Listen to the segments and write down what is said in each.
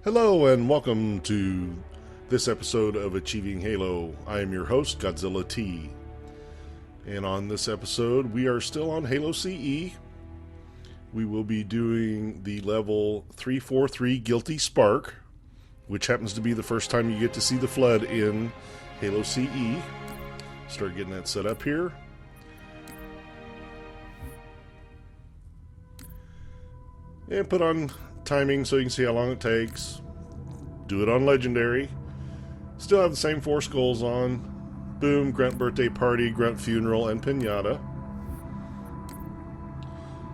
Hello and welcome to this episode of Achieving Halo. I am your host, Godzilla T. And on this episode, we are still on Halo CE. We will be doing the level 343 Guilty Spark, which happens to be the first time you get to see the Flood in Halo CE. Start getting that set up here. And put on timing so you can see how long it takes. Do it on Legendary. Still have the same 4 skulls on. Boom, Grunt Birthday Party, Grunt Funeral, and Pinata.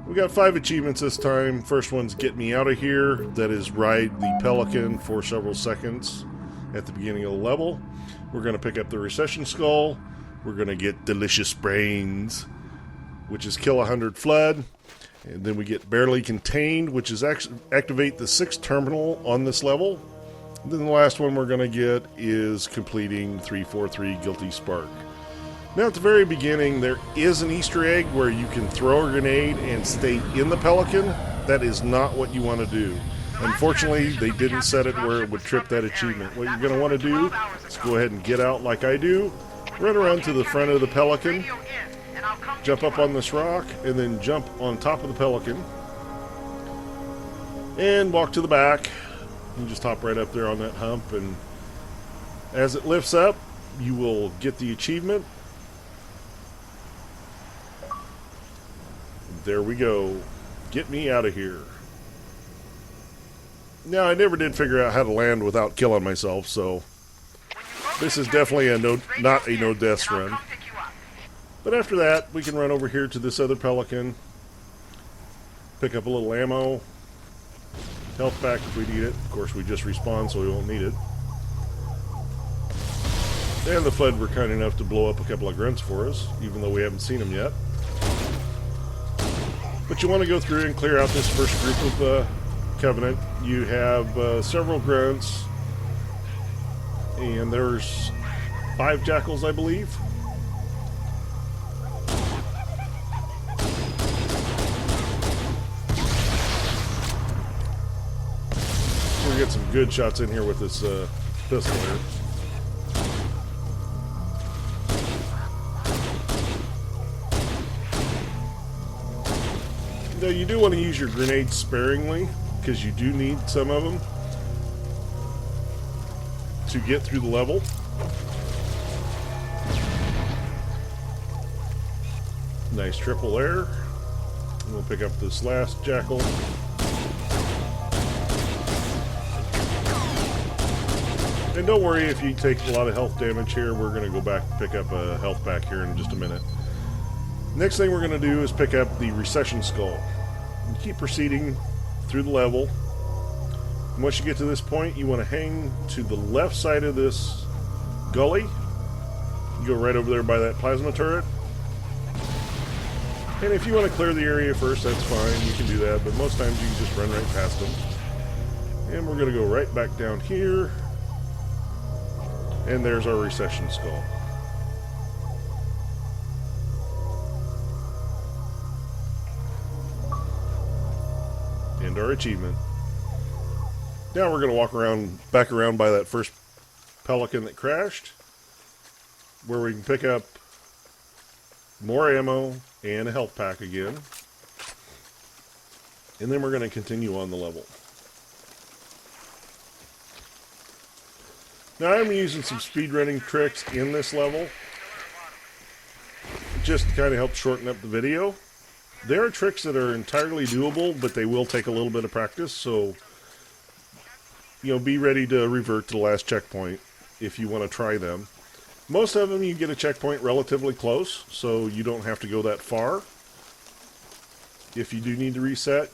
We got 5 achievements this time. First one's Get Me Out of Here. That is ride the Pelican for several seconds at the beginning of the level. We're going to pick up the Recession Skull. We're going to get Delicious Brains, which is kill 100 Flood. And then we get Barely Contained, which is activate the 6th terminal on this level. And then the last one we're going to get is completing 343 Guilty Spark. Now at the very beginning there is an Easter egg where you can throw a grenade and stay in the Pelican. That is not what you want to do. Unfortunately, they didn't set it where it would trip that achievement. What you're going to want to do is go ahead and get out like I do. Run around to the front of the Pelican. Jump up on this rock, and then jump on top of the Pelican. And walk to the back. You just hop right up there on that hump, and as it lifts up, you will get the achievement. There we go. Get me out of here. Now, I never did figure out how to land without killing myself, so this is definitely not a no-deaths run. But after that, we can run over here to this other Pelican, pick up a little ammo, health back if we need it. Of course, we just respawn, so we won't need it. And the Flood were kind enough to blow up a couple of grunts for us, even though we haven't seen them yet. But you want to go through and clear out this first group of Covenant. You have several grunts, and there's 5 jackals, I believe. We get some good shots in here with this pistol here. Now you do want to use your grenades sparingly because you do need some of them to get through the level. Nice triple there. And we'll pick up this last jackal. And don't worry if you take a lot of health damage here. We're going to go back and pick up a health back here in just a minute. Next thing we're going to do is pick up the Recession Skull. And keep proceeding through the level. And once you get to this point, you want to hang to the left side of this gully. You go right over there by that plasma turret. And if you want to clear the area first, that's fine. You can do that. But most times you can just run right past them. And we're going to go right back down here. And there's our Recession Skull. And our achievement. Now we're going to walk back around by that first Pelican that crashed, where we can pick up more ammo and a health pack again. And then we're going to continue on the level. Now I'm using some speedrunning tricks in this level just to kind of help shorten up the video. There are tricks that are entirely doable, but they will take a little bit of practice, so be ready to revert to the last checkpoint if you want to try them. Most of them you get a checkpoint relatively close, so you don't have to go that far. If you do need to reset,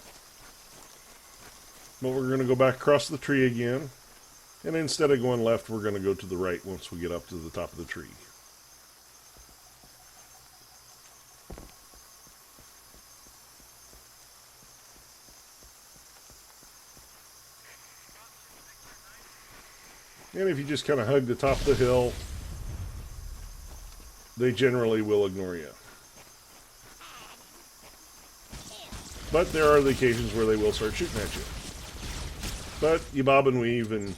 but we're going to go back across the tree again. And instead of going left, we're going to go to the right once we get up to the top of the tree. And if you just kind of hug the top of the hill, they generally will ignore you. But there are the occasions where they will start shooting at you. But you bob and weave, and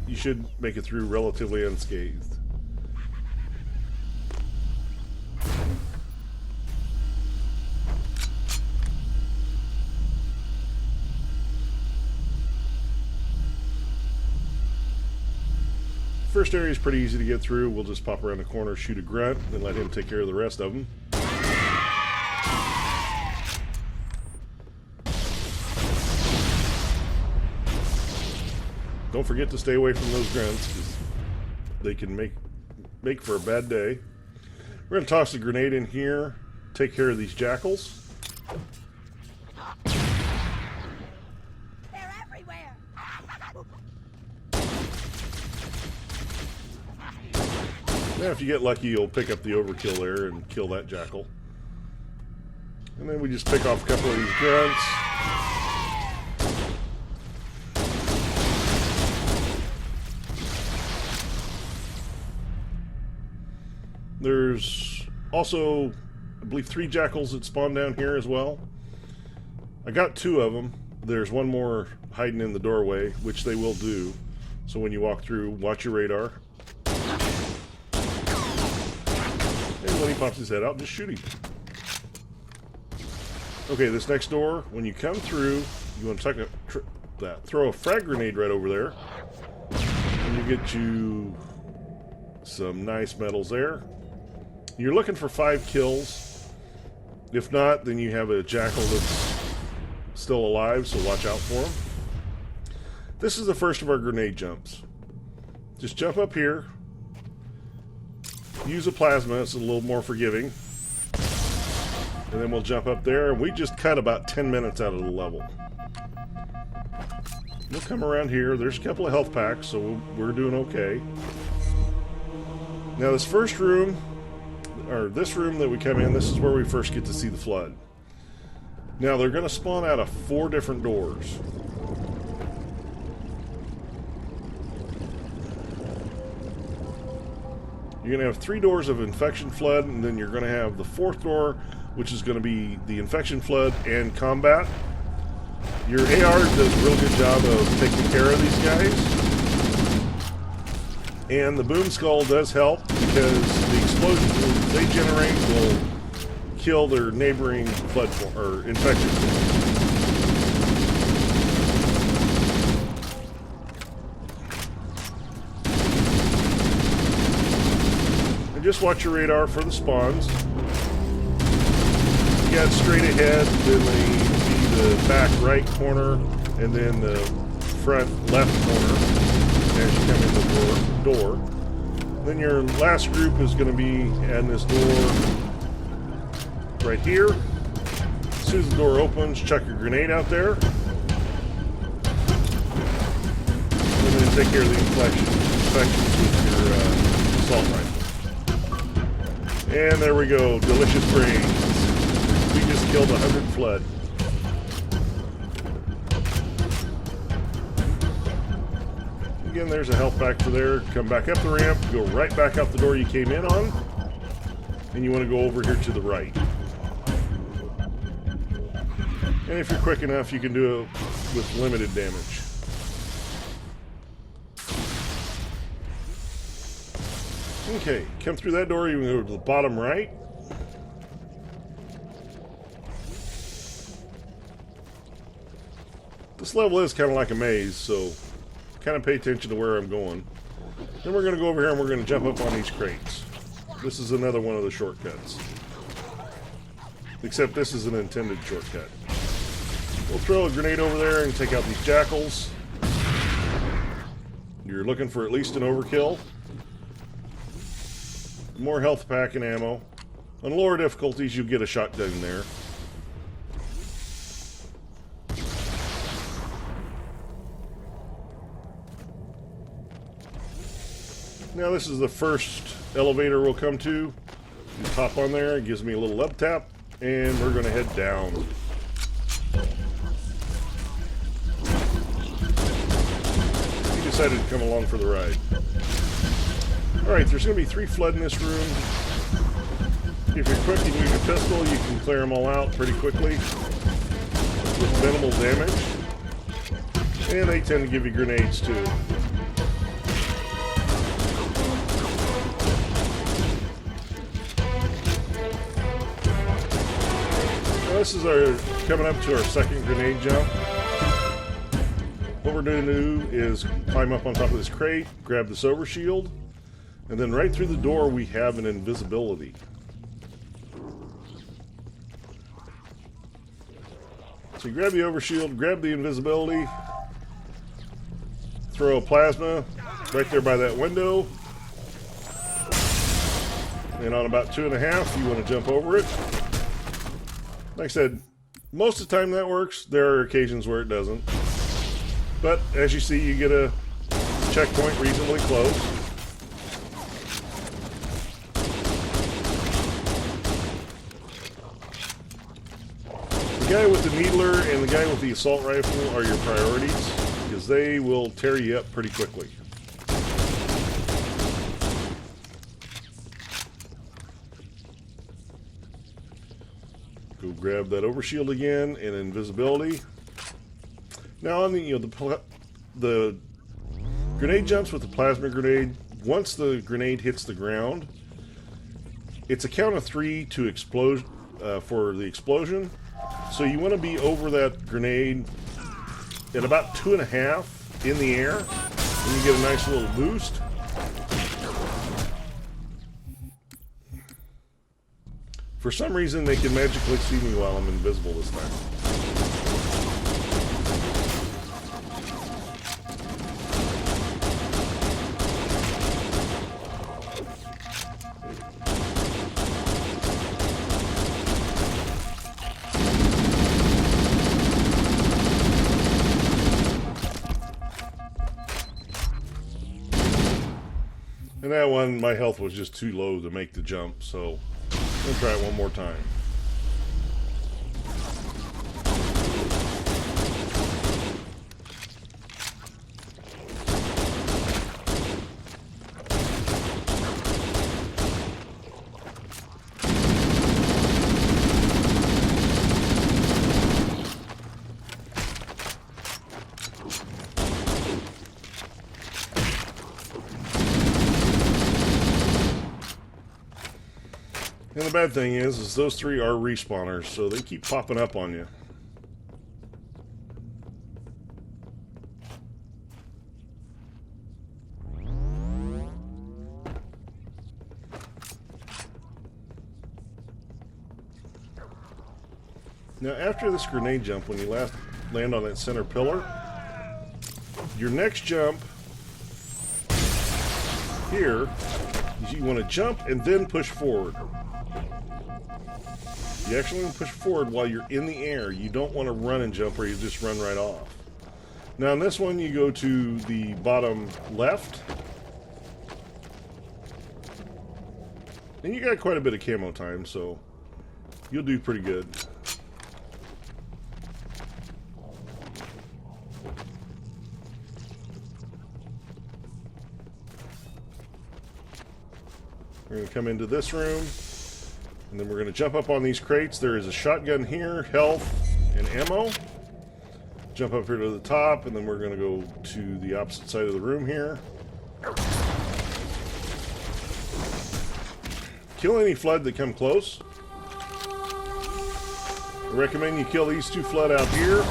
you should make it through relatively unscathed. First area is pretty easy to get through. We'll just pop around the corner, shoot a grunt, and let him take care of the rest of them. Don't forget to stay away from those grunts, because they can make for a bad day. We're going to toss a grenade in here, take care of these jackals. They're everywhere. Now, if you get lucky, you'll pick up the overkill there and kill that jackal. And then we just pick off a couple of these grunts. There's also, I believe, 3 jackals that spawn down here as well. I got 2 of them. There's one more hiding in the doorway, which they will do. So when you walk through, watch your radar. And when he pops his head out, just shoot him. Okay, this next door, when you come through, you want to throw a frag grenade right over there. And you get you some nice medals there. You're looking for 5 kills. If not, then you have a jackal that's still alive, so watch out for him. This is the first of our grenade jumps. Just jump up here. Use a plasma, it's a little more forgiving. And then we'll jump up there, and we just cut about 10 minutes out of the level. We'll come around here. There's a couple of health packs, so we're doing okay. Now this first room, or this room that we come in, this is where we first get to see the flood. Now they're going to spawn out of 4 different doors. You're going to have 3 doors of infection flood, and then you're going to have the 4th door, which is going to be the infection flood and combat. Your AR does a real good job of taking care of these guys. And the boom skull does help, because the explosions they generate will kill their neighboring flood or infection forms. And just watch your radar for the spawns. You got straight ahead, then they see the back right corner, and then the front left corner as you come in the door. Then your last group is going to be in this door right here. As soon as the door opens, chuck your grenade out there. And then take care of the infections with your assault rifle. And there we go, delicious brains. We just killed 100 flood. Again, there's a health pack for there. Come back up the ramp, go right back out the door you came in on, and you want to go over here to the right. And if you're quick enough, you can do it with limited damage. Okay, come through that door, you can go to the bottom right. This level is kind of like a maze, so kind of pay attention to where I'm going. Then we're going to go over here and we're going to jump up on these crates. This is another one of the shortcuts. Except this is an intended shortcut. We'll throw a grenade over there and take out these jackals. You're looking for at least an overkill. More health pack and ammo. On lower difficulties, you get a shotgun there. Now this is the first elevator we'll come to. You hop on there, it gives me a little up tap, and we're going to head down. We decided to come along for the ride. Alright, there's going to be 3 flood in this room. If you're quick and you use your pistol, you can clear them all out pretty quickly with minimal damage. And they tend to give you grenades too. Now this is our coming up to our second grenade jump. What we're going to do is climb up on top of this crate, grab this overshield, and then right through the door we have an invisibility. So you grab the overshield, grab the invisibility, throw a plasma right there by that window, and on about 2.5 you want to jump over it. Like I said, most of the time that works. There are occasions where it doesn't. But as you see, you get a checkpoint reasonably close. The guy with the needler and the guy with the assault rifle are your priorities, because they will tear you up pretty quickly. Go grab that overshield again and invisibility. Now on the grenade jumps with the plasma grenade, once the grenade hits the ground, it's a count of 3 to explode for the explosion. So you want to be over that grenade at about 2.5 in the air, and you get a nice little boost. For some reason they can magically see me while I'm invisible this time. And that one, my health was just too low to make the jump, so I'm going to try it one more time. And the bad thing is those 3 are respawners, so they keep popping up on you. Now after this grenade jump, when you land on that center pillar, your next jump here, you want to jump and then push forward. You actually want to push forward while you're in the air. You don't want to run and jump or you just run right off. Now in this one you go to the bottom left. And you got quite a bit of camo time, so you'll do pretty good. We're going to come into this room, and then we're going to jump up on these crates. There is a shotgun here, health, and ammo. Jump up here to the top, and then we're going to go to the opposite side of the room here. Kill any flood that come close. I recommend you kill these 2 flood out here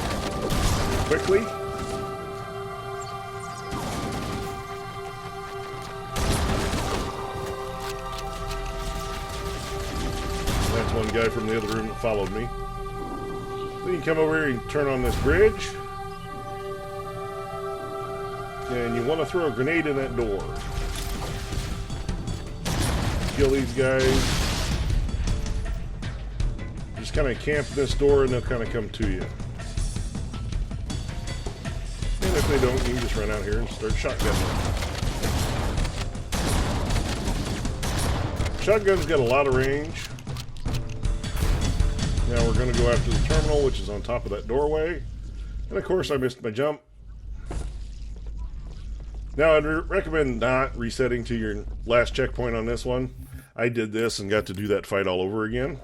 quickly. One guy from the other room that followed me. Then you come over here and turn on this bridge. And you want to throw a grenade in that door. Kill these guys. Just kind of camp this door and they'll kind of come to you. And if they don't, you can just run out here and start shotgunning. Shotgun's got a lot of range. Now we're going to go after the terminal, which is on top of that doorway. And of course I missed my jump. Now I'd recommend not resetting to your last checkpoint on this one. I did this and got to do that fight all over again.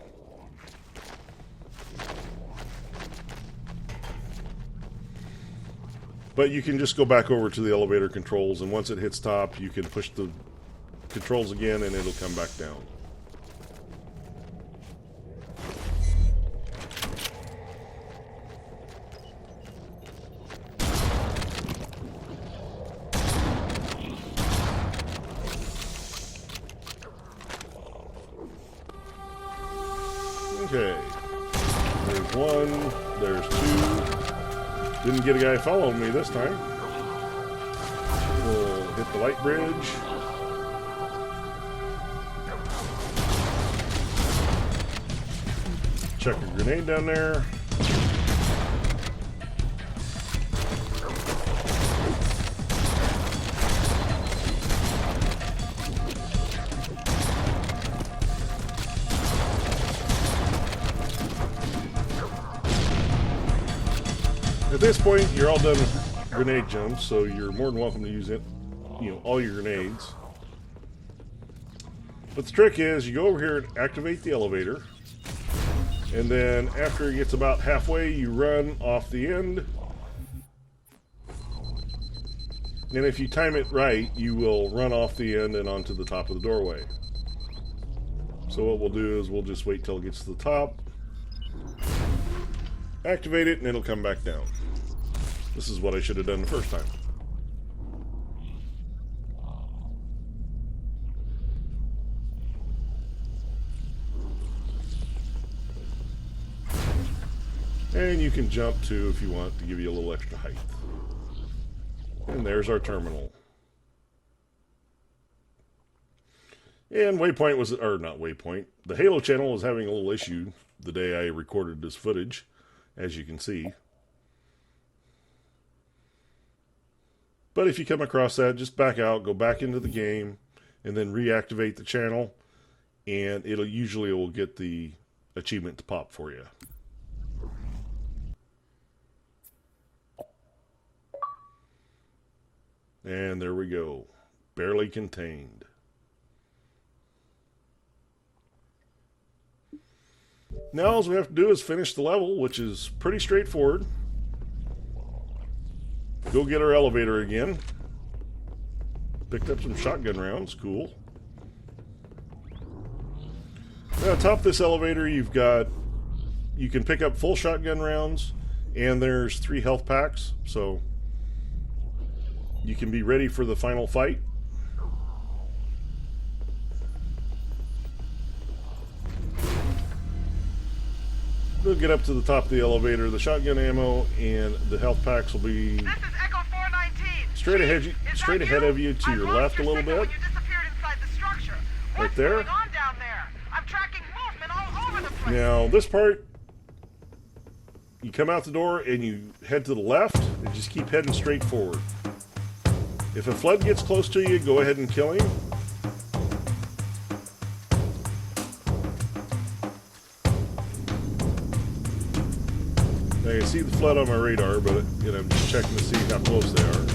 But you can just go back over to the elevator controls, and once it hits top, you can push the controls again, and it'll come back down. Okay. There's one. There's two. Didn't get a guy following me this time. We'll hit the light bridge. Chuck a grenade down there. At this point, you're all done with grenade jumps, so you're more than welcome to use it, all your grenades. But the trick is, you go over here and activate the elevator, and then after it gets about halfway, you run off the end. And if you time it right, you will run off the end and onto the top of the doorway. So what we'll do is we'll just wait till it gets to the top, activate it, and it'll come back down. This is what I should have done the first time. And you can jump too if you want to give you a little extra height. And there's our terminal. And Waypoint was, or not Waypoint, the Halo channel was having a little issue the day I recorded this footage, as you can see. But if you come across that, just back out, go back into the game, and then reactivate the channel, and it'll usually will get the achievement to pop for you. And there we go. Barely contained. Now all we have to do is finish the level, which is pretty straightforward. Go get our elevator again. Picked up some shotgun rounds. Cool. Now, atop this elevator, you can pick up full shotgun rounds, and there's 3 health packs, so you can be ready for the final fight. We'll get up to the top of the elevator. The shotgun ammo and the health packs will be straight ahead of you to your left a little bit. Right there. Now this part, you come out the door and you head to the left and just keep heading straight forward. If a flood gets close to you, go ahead and kill him. I can see the flood on my radar, but I'm just checking to see how close they are.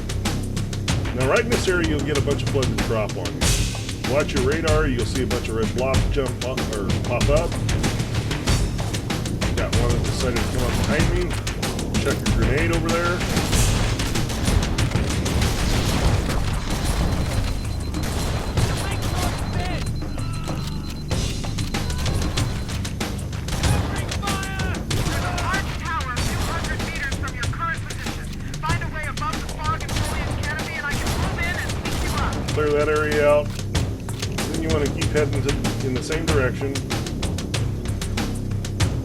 Now, right in this area, you'll get a bunch of flood to drop on you. Watch your radar; you'll see a bunch of red blobs jump up or pop up. Got one that decided to come up behind me. Check a grenade over there. Clear that area out. Then you want to keep heading in the same direction.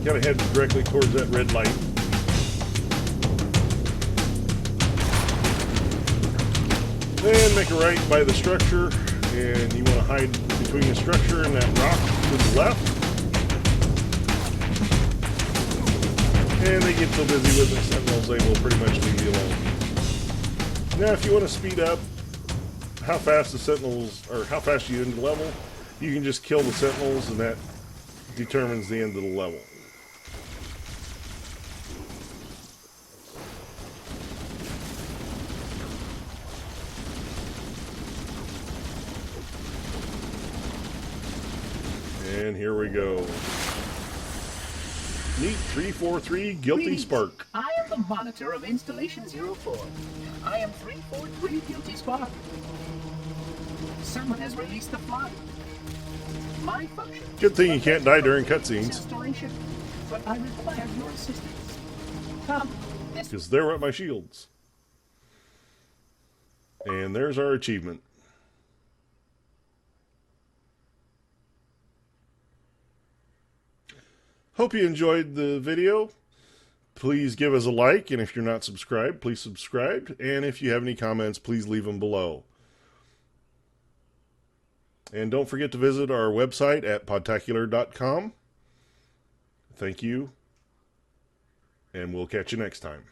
Kind of head directly towards that red light. Then make a right by the structure, and you want to hide between the structure and that rock to the left. And they get so busy with the sentinels, they will pretty much leave you alone. Now, if you want to speed up how fast the sentinels, or how fast you end the level, you can just kill the sentinels, and that determines the end of the level. And here we go. Meet 343 Guilty Greetings. Spark. I am the monitor of Installation 04. I am 343 Guilty Spark. Someone has released the flood. My function. Good thing you can't die during cutscenes. Installation, but I require your assistance. Come, this Because they're what my shields. And there's our achievement. Hope you enjoyed the video. Please give us a like, and if you're not subscribed, please subscribe. And if you have any comments, please leave them below. And don't forget to visit our website at podtacular.com. Thank you, and we'll catch you next time.